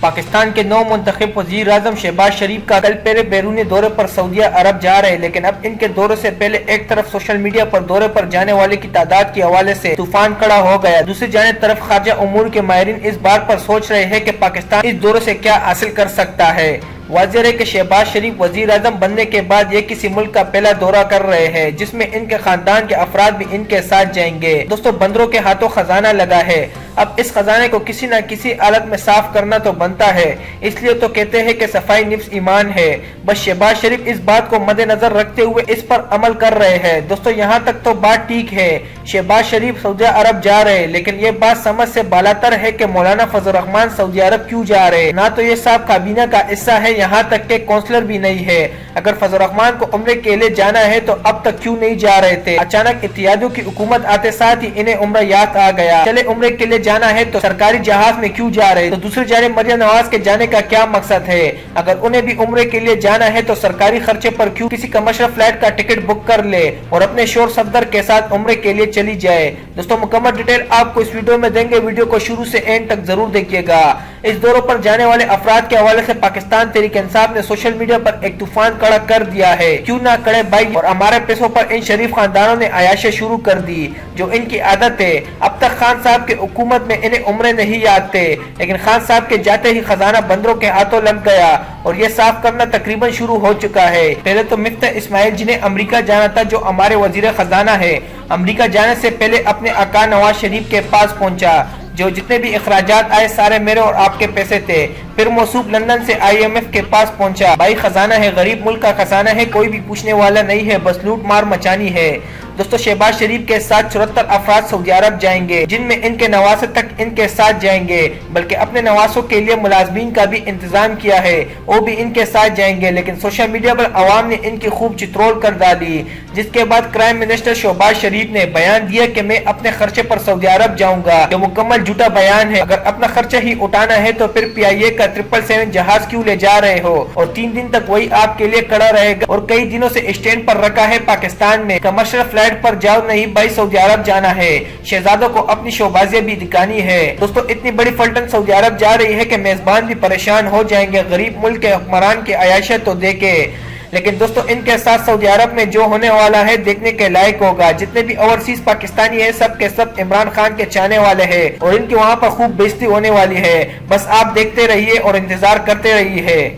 پاکستان کے نو منتخب وزیر اعظم شہباز شریف کا کل پہلے بیرونی دورے پر سعودیہ عرب جا رہے، لیکن اب ان کے دورے سے پہلے ایک طرف سوشل میڈیا پر دورے پر جانے والے کی تعداد کے حوالے سے طوفان کھڑا ہو گیا، دوسری جانب طرف خارجہ امور کے ماہرین اس بات پر سوچ رہے ہیں کہ پاکستان اس دورے سے کیا حاصل کر سکتا ہے۔ واضح ہے کہ شہباز شریف وزیر اعظم بننے کے بعد یہ کسی ملک کا پہلا دورہ کر رہے ہیں جس میں ان کے خاندان کے افراد بھی ان کے ساتھ جائیں گے۔ دوستو، بندروں کے ہاتھوں خزانہ لگا ہے، اب اس خزانے کو کسی نہ کسی حالت میں صاف کرنا تو بنتا ہے، اس لیے تو کہتے ہیں کہ صفائی نفس ایمان ہے۔ بس شہباز شریف اس بات کو مد نظر رکھتے ہوئے اس پر عمل کر رہے ہیں۔ دوستو، یہاں تک تو بات ٹھیک ہے، شہباز شریف سعودی عرب جا رہے، لیکن یہ بات سمجھ سے بالاتر ہے کہ مولانا فضل الرحمان سعودی عرب کیوں جا رہے؟ نہ تو یہ صاحب کابینہ کا حصہ ہے، یہاں تک کہ کونسلر بھی نہیں ہے۔ اگر فضل الرحمان کو عمرے کے لیے جانا ہے تو اب تک کیوں نہیں جا رہے تھے؟ اچانک اتحادیوں کی حکومت آتے ساتھ ہی انہیں عمرہ یاد آ گیا، چلے عمرے کے لیے جانا ہے تو سرکاری جہاز میں کیوں جا رہے؟ تو دوسری جانب مریم نواز کے جانے کا کیا مقصد ہے؟ اگر انہیں بھی عمرے کے لیے جانا ہے تو سرکاری خرچے پر کیوں کسی کمرشل فلائٹ کا ٹکٹ بک کر لے اور اپنے شور صفدر کے ساتھ عمرے کے لیے چلی جائے؟ دوستو، مکمل ڈیٹیل آپ کو اس ویڈیو میں دیں گے، ویڈیو کو شروع سے اینڈ تک ضرور دیکھیے گا۔ اس دوروں پر جانے والے افراد کے حوالے سے پاکستان تحریک انصاف نے سوشل میڈیا پر ایک طوفان کھڑا کر دیا ہے۔ کیوں نہ کڑے بھائی، اور ہمارے پیسوں پر ان شریف خاندانوں نے عیاشی شروع کر دی جو ان کی عادت ہے۔ اب تک خان صاحب کی حکومت میں انہیں عمرے نہیں یاد تھے، لیکن خان صاحب کے جاتے ہی خزانہ بندروں کے ہاتھوں لگ گیا اور یہ صاف کرنا تقریباً شروع ہو چکا ہے۔ پہلے تو مفتاح اسماعیل جی نے امریکہ جانا تھا، جو ہمارے وزیر خزانہ ہے، امریکہ جانے سے پہلے اپنے آقا نواز شریف کے پاس پہنچا، جو جتنے بھی اخراجات آئے سارے میرے اور آپ کے پیسے تھے۔ پھر موصوف لندن سے IMF کے پاس پہنچا، بھائی خزانہ ہے، غریب ملک کا خزانہ ہے، کوئی بھی پوچھنے والا نہیں ہے، بس لوٹ مار مچانی ہے۔ دوستو، شہباز شریف کے ساتھ 74 افراد سعودی عرب جائیں گے، جن میں ان کے نواسے تک ان کے ساتھ جائیں گے، بلکہ اپنے نواسوں کے لیے ملازمین کا بھی انتظام کیا ہے، وہ بھی ان کے ساتھ جائیں گے۔ لیکن سوشل میڈیا پر عوام نے ان کی خوب چترول کر ڈالی، جس کے بعد کرائم منسٹر شہباز شریف نے بیان دیا کہ میں اپنے خرچے پر سعودی عرب جاؤں گا، جو مکمل جھوٹا بیان ہے۔ اگر اپنا خرچہ ہی اٹھانا ہے تو پھر PIA کا 777 جہاز کیوں لے جا رہے ہو، اور 3 دن تک وہی آپ کے لیے کھڑا رہے گا، اور کئی دنوں سے اسٹینڈ پر رکھا ہے پاکستان میں۔ کمرشل فلائٹ پر جاؤ نہیں بھائی، سعودی عرب جانا ہے، شہزادوں کو اپنی شوبازیاں بھی دکھانی ہے۔ دوستو، اتنی بڑی فلٹن سعودی عرب جا رہی ہے کہ میزبان بھی پریشان ہو جائیں گے، غریب ملک کے حکمران کی عیاشیاں تو دیکھے۔ لیکن دوستو، ان کے ساتھ سعودی عرب میں جو ہونے والا ہے دیکھنے کے لائق ہوگا۔ جتنے بھی اوورسیز پاکستانی ہیں سب کے سب عمران خان کے چاہنے والے ہیں، اور ان کی وہاں پر خوب بےزتی ہونے والی ہے۔ بس آپ دیکھتے رہیے اور انتظار کرتے رہیے۔